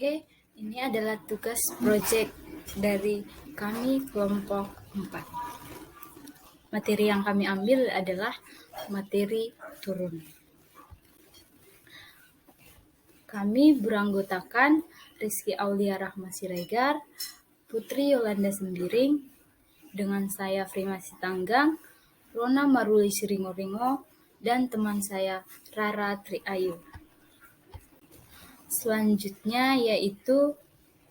Oke, ini adalah tugas proyek dari kami kelompok 4. Materi yang kami ambil adalah materi turun. Kami beranggotakan Rizky Aulia Rahma Siregar, Putri Yolanda Sembiring, dengan saya Frima Sitanggang, Rona Maruli Siringo-Ringo, dan teman saya Rara Triayu. Selanjutnya yaitu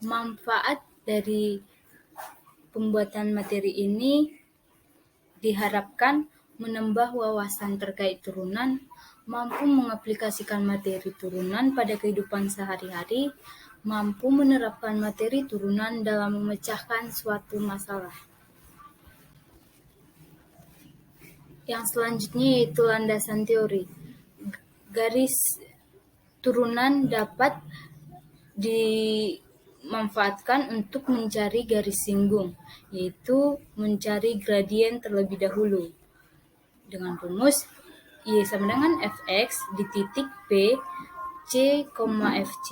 manfaat dari pembuatan materi ini diharapkan menambah wawasan terkait turunan, mampu mengaplikasikan materi turunan pada kehidupan sehari-hari, mampu menerapkan materi turunan dalam memecahkan suatu masalah. Yang selanjutnya yaitu landasan teori. Garis turunan dapat dimanfaatkan untuk mencari garis singgung, yaitu mencari gradien terlebih dahulu. Dengan rumus Y sama dengan Fx di titik P, C, Fc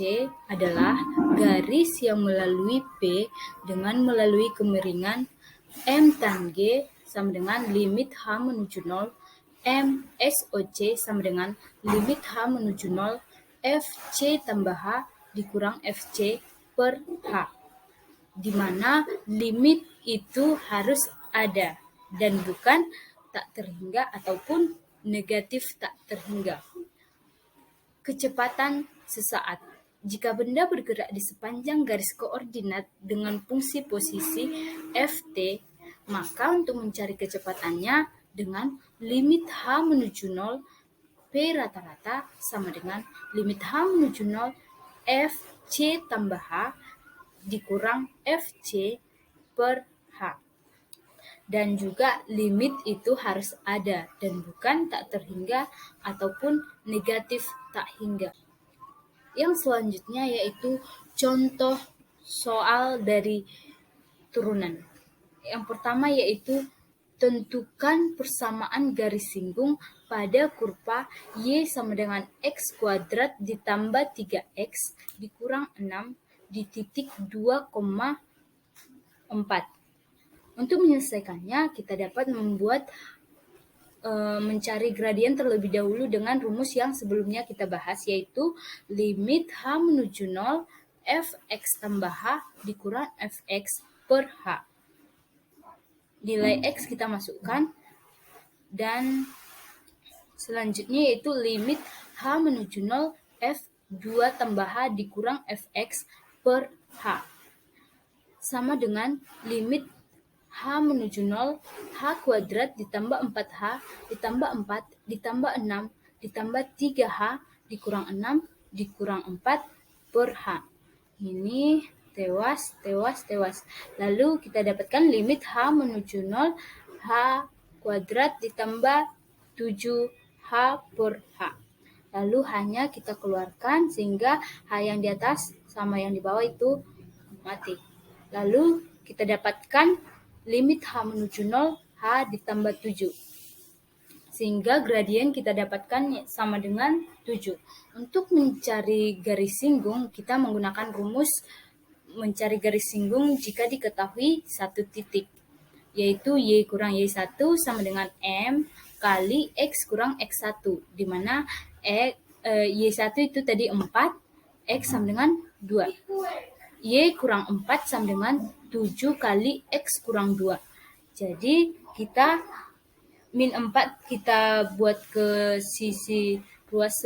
adalah garis yang melalui P dengan melalui kemiringan M tan G sama dengan limit H menuju 0, M SOC sama dengan limit H menuju 0, Fc tambah H dikurang Fc per H, di mana limit itu harus ada dan bukan tak terhingga ataupun negatif tak terhingga. Kecepatan sesaat. Jika benda bergerak di sepanjang garis koordinat dengan fungsi posisi Ft, maka untuk mencari kecepatannya dengan limit H menuju 0, P rata-rata sama dengan limit H menuju 0, Fc tambah H dikurang Fc per H. Dan juga limit itu harus ada dan bukan tak terhingga ataupun negatif tak hingga. Yang selanjutnya yaitu contoh soal dari turunan. Yang pertama yaitu tentukan persamaan garis singgung pada kurva Y sama dengan X kuadrat ditambah 3X dikurang 6 di titik 2,4. Untuk menyelesaikannya, kita dapat mencari gradien terlebih dahulu dengan rumus yang sebelumnya kita bahas, yaitu limit H menuju 0, Fx tambah H dikurang Fx per H. Nilai X kita masukkan, dan selanjutnya yaitu limit H menuju 0, F2 tambah H dikurang Fx per H. Sama dengan limit H menuju 0, H kuadrat ditambah 4H ditambah 4 ditambah 6 ditambah 3H dikurang 6 dikurang 4 per H. Ini tewas. Lalu kita dapatkan limit H menuju 0, H kuadrat ditambah 7H per H. Lalu hanya kita keluarkan sehingga H yang di atas sama yang di bawah itu mati. Lalu kita dapatkan limit H menuju 0, H ditambah 7. Sehingga gradien kita dapatkan sama dengan 7. Untuk mencari garis singgung, kita menggunakan rumus mencari garis singgung jika diketahui satu titik, yaitu Y kurang Y1 sama dengan M kali X kurang X1, di mana Y1 itu tadi 4, X sama dengan 2. Y kurang 4 sama dengan 7 kali X kurang 2. Jadi kita min 4 kita buat ke sisi ruas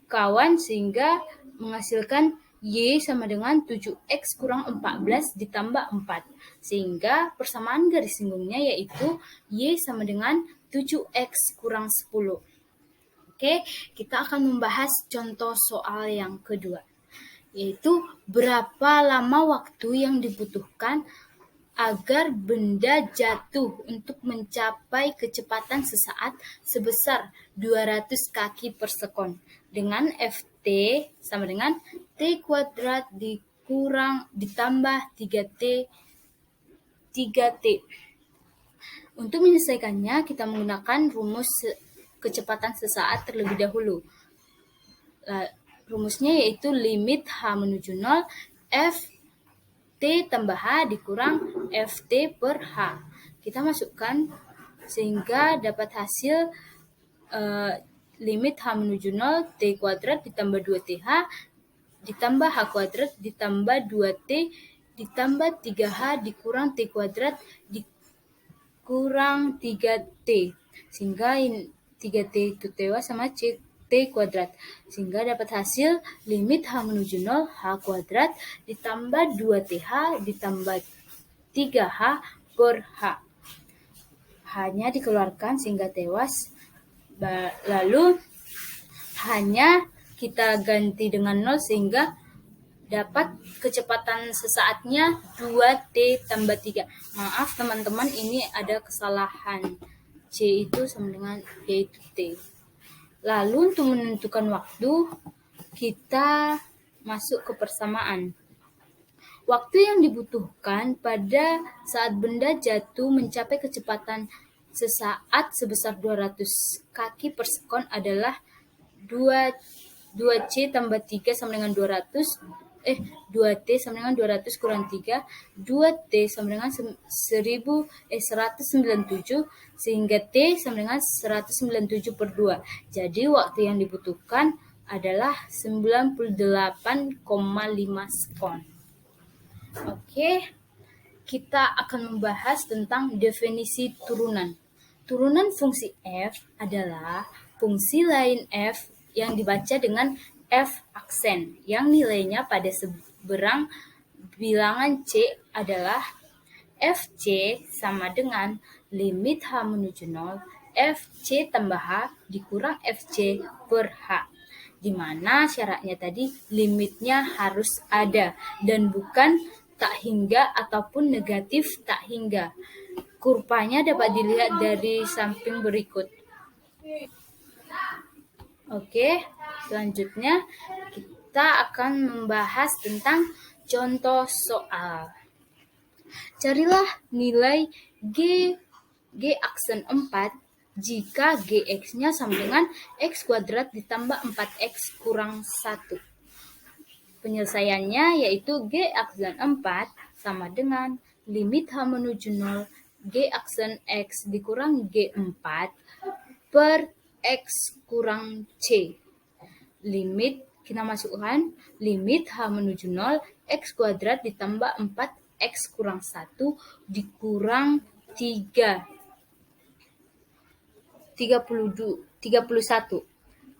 kawan sehingga menghasilkan Y sama dengan 7X kurang 14 ditambah 4. Sehingga persamaan garis singgungnya yaitu Y sama dengan 7X kurang 10. Oke, kita akan membahas contoh soal yang kedua, yaitu berapa lama waktu yang dibutuhkan agar benda jatuh untuk mencapai kecepatan sesaat sebesar 200 kaki per sekon dengan Ft sama dengan T kuadrat ditambah 3T. Untuk menyelesaikannya, kita menggunakan rumus kecepatan sesaat terlebih dahulu. Rumusnya yaitu limit H menuju 0 Ft tambah H dikurang Ft per H. Kita masukkan sehingga dapat hasil limit H menuju 0 T kuadrat ditambah 2TH ditambah H kuadrat ditambah 2T ditambah 3H dikurang T kuadrat dikurang 3T. Sehingga 3T itu tewas sama T kuadrat. Sehingga dapat hasil limit H menuju 0 H kuadrat ditambah 2TH ditambah 3H per H. H-nya dikeluarkan sehingga tewas. Lalu hanya kita ganti dengan 0 sehingga dapat kecepatan sesaatnya 2T tambah 3. Maaf teman-teman, ini ada kesalahan. C itu sama dengan yaitu T. Lalu untuk menentukan waktu, kita masuk ke persamaan. Waktu yang dibutuhkan pada saat benda jatuh mencapai kecepatan sesaat sebesar 200 kaki per sekon adalah 2C tambah 3 sama dengan 2T sama dengan 200 kurang 3, 2T sama dengan 197, sehingga T sama dengan 197 per 2. Jadi waktu yang dibutuhkan adalah 98,5 sekon. Oke, kita akan membahas tentang definisi turunan. Turunan fungsi f adalah fungsi lain f yang dibaca dengan f aksen, yang nilainya pada seberang bilangan c adalah fc sama dengan limit h menuju 0 fc tambah h dikurang fc per h, di mana syaratnya tadi limitnya harus ada dan bukan tak hingga ataupun negatif tak hingga. Kurvanya dapat dilihat dari samping berikut. Oke, selanjutnya kita akan membahas tentang contoh soal. Carilah nilai G aksen 4 jika Gx-nya sama dengan X kuadrat ditambah 4X kurang 1. Penyelesaiannya yaitu G aksen 4 sama dengan limit H menuju 0 G aksen X dikurang G4 per X kurang C. Limit, kita masukkan limit H menuju 0 X kuadrat ditambah 4X kurang 1 dikurang 31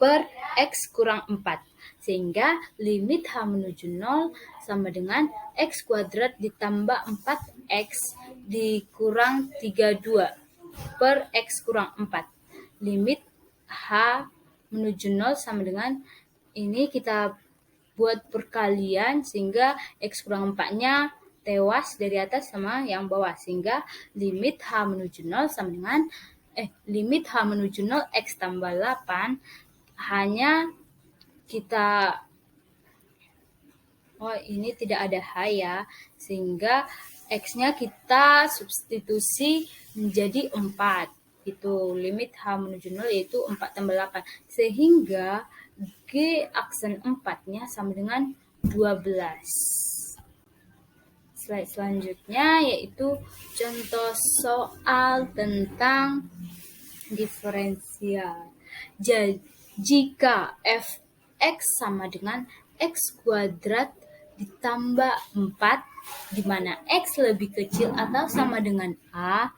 per X kurang 4. Sehingga limit H menuju 0 sama dengan X kuadrat ditambah 4X dikurang 32 per X kurang 4. Limit H menuju 0 sama dengan, ini kita buat perkalian sehingga X kurang 4-nya tewas dari atas sama yang bawah. Sehingga limit H menuju 0 sama dengan limit H menuju 0 X tambah 8 hanya kita ini tidak ada H ya, sehingga X-nya kita substitusi menjadi 4. Itu limit H menuju 0 yaitu 4 tambah 8. Sehingga G aksen 4-nya sama dengan 12. Slide selanjutnya yaitu contoh soal tentang diferensial. Jika fx sama dengan x kuadrat ditambah 4, di mana x lebih kecil atau sama dengan a,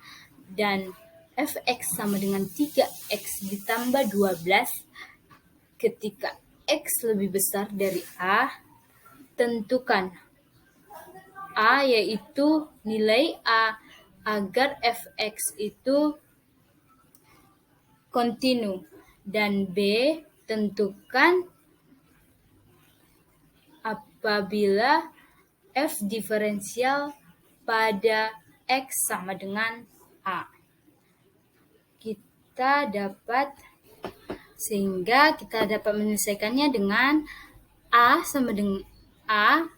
dan fx sama dengan 3x ditambah 12 ketika x lebih besar dari a, tentukan a yaitu nilai a agar fx itu kontinu, dan b tentukan apabila f diferensial pada x sama dengan a. Sehingga kita dapat menyelesaikannya dengan a sama dengan a,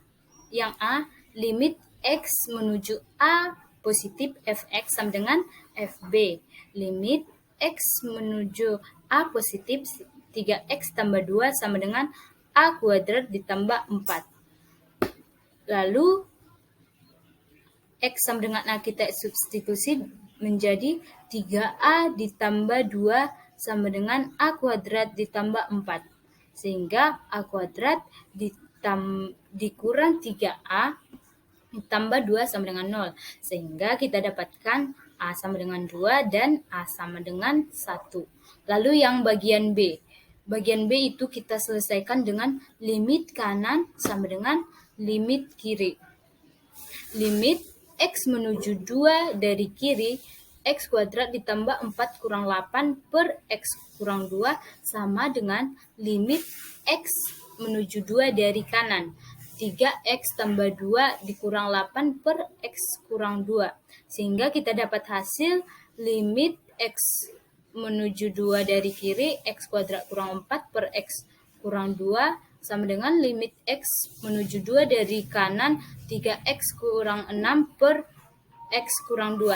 yang a limit x menuju a positif fx sama dengan fb. Limit x menuju a positif 3x tambah 2 sama dengan A kuadrat ditambah 4. Lalu X sama dengan A kita substitusi menjadi 3A ditambah 2 sama dengan A kuadrat ditambah 4. Sehingga A kuadrat dikurang 3A ditambah 2 sama dengan 0. Sehingga kita dapatkan A sama dengan 2 dan A sama dengan 1. Lalu yang bagian B. Bagian B itu kita selesaikan dengan limit kanan sama dengan limit kiri. Limit X menuju 2 dari kiri, X kuadrat ditambah 4 kurang 8 per X kurang 2 sama dengan limit X menuju 2 dari kanan. 3X tambah 2 dikurang 8 per X kurang 2. Sehingga kita dapat hasil limit X menuju 2 dari kiri, X kuadrat kurang 4 per X kurang 2 sama dengan limit X menuju 2 dari kanan 3X kurang 6 per X kurang 2.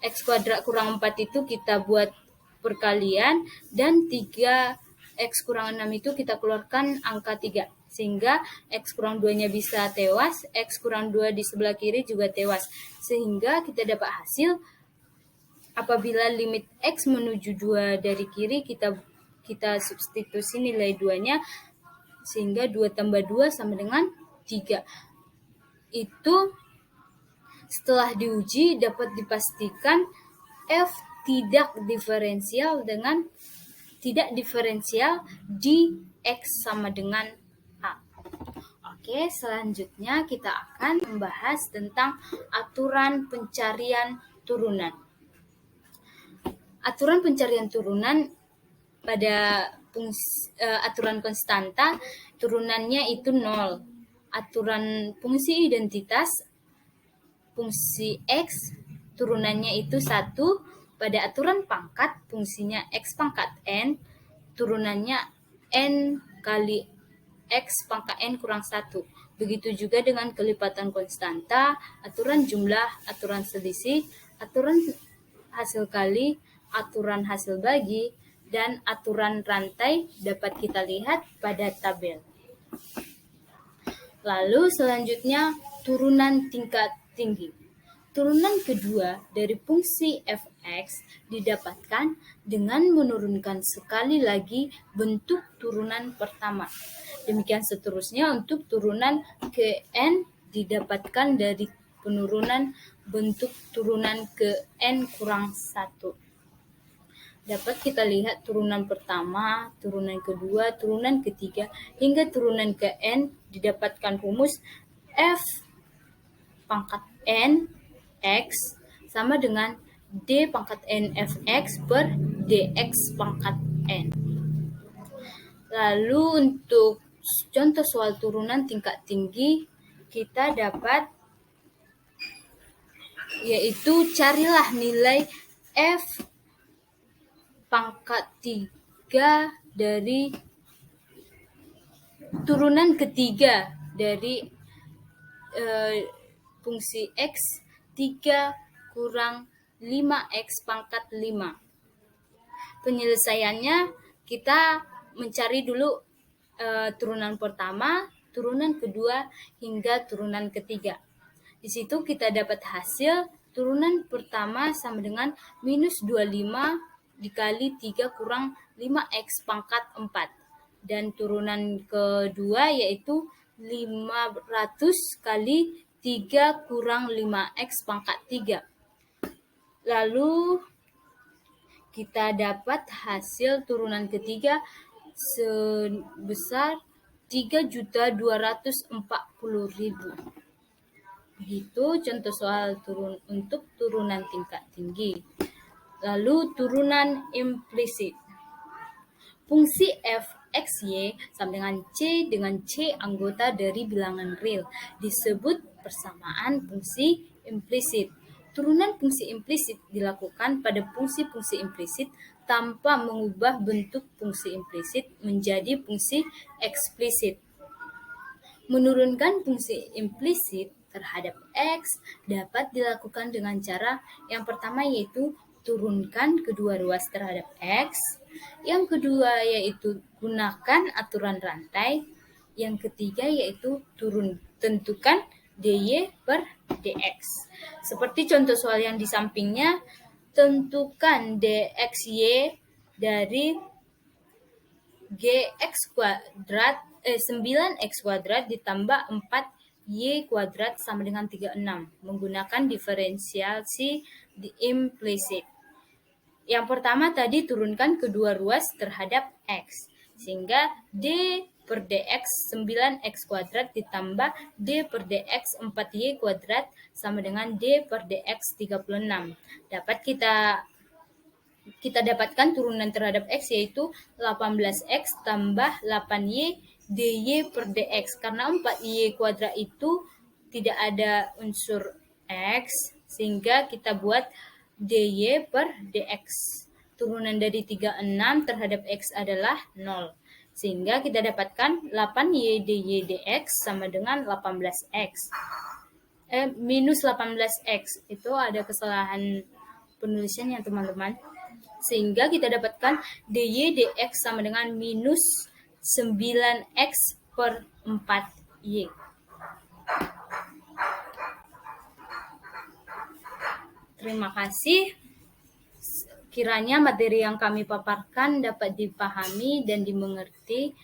X kuadrat kurang 4 itu kita buat perkalian dan 3X kurang 6 itu kita keluarkan angka 3. Sehingga X kurang 2-nya bisa tewas, X kurang 2 di sebelah kiri juga tewas. Sehingga kita dapat hasil apabila limit X menuju 2 dari kiri, kita substitusi nilai 2-nya, sehingga 2 tambah 2 sama dengan 3. Itu setelah diuji dapat dipastikan F tidak diferensial di X sama dengan A. Oke, selanjutnya kita akan membahas tentang aturan pencarian turunan. Aturan pencarian turunan pada aturan konstanta, turunannya itu 0. Aturan fungsi identitas, fungsi X, turunannya itu 1. Pada aturan pangkat, fungsinya X pangkat N, turunannya N kali X pangkat N kurang 1. Begitu juga dengan kelipatan konstanta, aturan jumlah, aturan selisih, aturan hasil kali, aturan hasil bagi, dan aturan rantai dapat kita lihat pada tabel. Lalu selanjutnya turunan tingkat tinggi. Turunan kedua dari fungsi f(x) didapatkan dengan menurunkan sekali lagi bentuk turunan pertama. Demikian seterusnya untuk turunan ke n didapatkan dari penurunan bentuk turunan ke n kurang 1. Dapat kita lihat turunan pertama, turunan kedua, turunan ketiga, hingga turunan ke n didapatkan rumus f pangkat n x sama dengan d pangkat n fx per dx pangkat n. Lalu untuk contoh soal turunan tingkat tinggi, kita dapat yaitu carilah nilai f pangkat 3 dari turunan ketiga dari fungsi X 3 kurang 5X pangkat 5. Penyelesaiannya kita mencari dulu turunan pertama, turunan kedua, hingga turunan ketiga. Di situ kita dapat hasil turunan pertama sama dengan minus 25 dikali 3 kurang 5X pangkat 4. Dan turunan kedua yaitu 500 kali 3 kurang 5X pangkat 3. Lalu kita dapat hasil turunan ketiga sebesar 3.240.000. Begitu contoh soal untuk turunan tingkat tinggi. Lalu turunan implisit. Fungsi f x, y sama dengan C anggota dari bilangan real disebut persamaan fungsi implisit. Turunan fungsi implisit dilakukan pada fungsi-fungsi implisit tanpa mengubah bentuk fungsi implisit menjadi fungsi eksplisit. Menurunkan fungsi implisit terhadap X dapat dilakukan dengan cara yang pertama yaitu turunkan kedua ruas terhadap X, Yang kedua yaitu gunakan aturan rantai. Yang ketiga yaitu tentukan dy per dx. Seperti contoh soal yang di sampingnya, tentukan dxy dari gx kuadrat 9x kuadrat ditambah 4y kuadrat sama dengan 36 menggunakan diferensiasi implisit. Yang pertama tadi turunkan kedua ruas terhadap x, sehingga d per dx 9x kuadrat ditambah d per dx 4y kuadrat sama dengan d per dx 36. Dapat kita dapatkan turunan terhadap x yaitu 18x tambah 8y dy per dx. Karena 4y kuadrat itu tidak ada unsur x, sehingga kita buat dy per dx. Turunan dari 36 terhadap x adalah 0. Sehingga kita dapatkan 8y dy dx sama dengan 18x. Minus 18x. Itu ada kesalahan penulisan ya teman-teman. Sehingga kita dapatkan dy dx sama dengan minus 9x per 4y. Terima kasih. Kiranya materi yang kami paparkan dapat dipahami dan dimengerti.